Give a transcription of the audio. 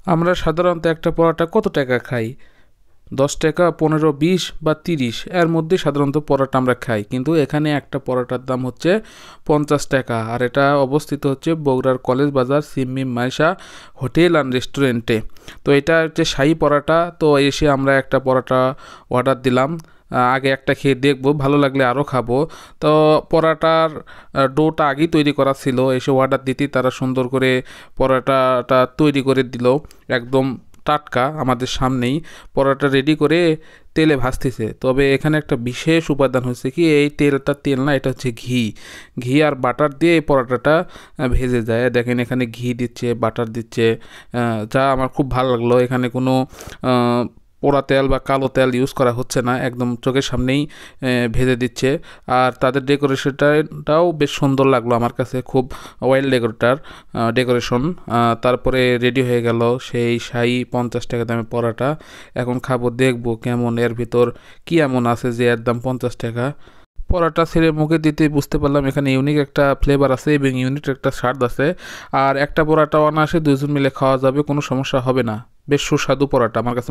আমরা সাধারণত একটা পরোটা কত টাকা খাই? 10 টাকা, 15, 20 বা 30 এর মধ্যে সাধারণত পরোটা আমরা খাই, কিন্তু এখানে একটা পরোটার দাম হচ্ছে 50 টাকা। আর এটা অবস্থিত হচ্ছে বগুড়ার কলেজ বাজার সিম্মি মাইশা হোটেল অ্যান্ড রেস্টুরেন্টে। তো এটা হচ্ছে শাহী পরোটা। তো এসে আমরা একটা পরোটা অর্ডার দিলাম। আগে একটা খেয়ে দেখবো, ভালো লাগলে আরও খাবো। তো পরোটার ডোটা আগেই তৈরি করা ছিল, এসে অর্ডার দিতেই তারা সুন্দর করে পরোটাটা তৈরি করে দিল, একদম টাটকা আমাদের সামনেই পরোটা রেডি করে তেলে ভাজতেছে। তবে এখানে একটা বিশেষ উপাদান হচ্ছে কি, এই তেলটা তেল না, এটা হচ্ছে ঘি। ঘি আর বাটার দিয়ে এই পরোটাটা ভেজে যায়। দেখেন এখানে ঘি দিচ্ছে, বাটার দিচ্ছে, যা আমার খুব ভালো লাগলো। এখানে কোনো পোড়া তেল বা কালো তেল ইউজ করা হচ্ছে না, একদম চোখের সামনেই ভেজে দিচ্ছে। আর তাদের ডেকোরেশনটাও বেশ সুন্দর লাগলো আমার কাছে, খুব ওয়েল ডেকোরেশন। তারপরে রেডি হয়ে গেল সেই শাহী 50 টাকা দামের পরোটা। এখন খাবো, দেখবো কেমন, এর ভিতর কি এমন আছে যে এর দাম 50 টাকা। পরোটা ছেড়ে মুখে দিতে বুঝতে পারলাম এখানে ইউনিক একটা ফ্লেভার আছে এবং ইউনিক একটা স্বাদ আছে। আর একটা পরোটা অনায়াসে দুজন মিলে খাওয়া যাবে, কোনো সমস্যা হবে না। বেশ সুস্বাদু পরোটা আমার কাছে।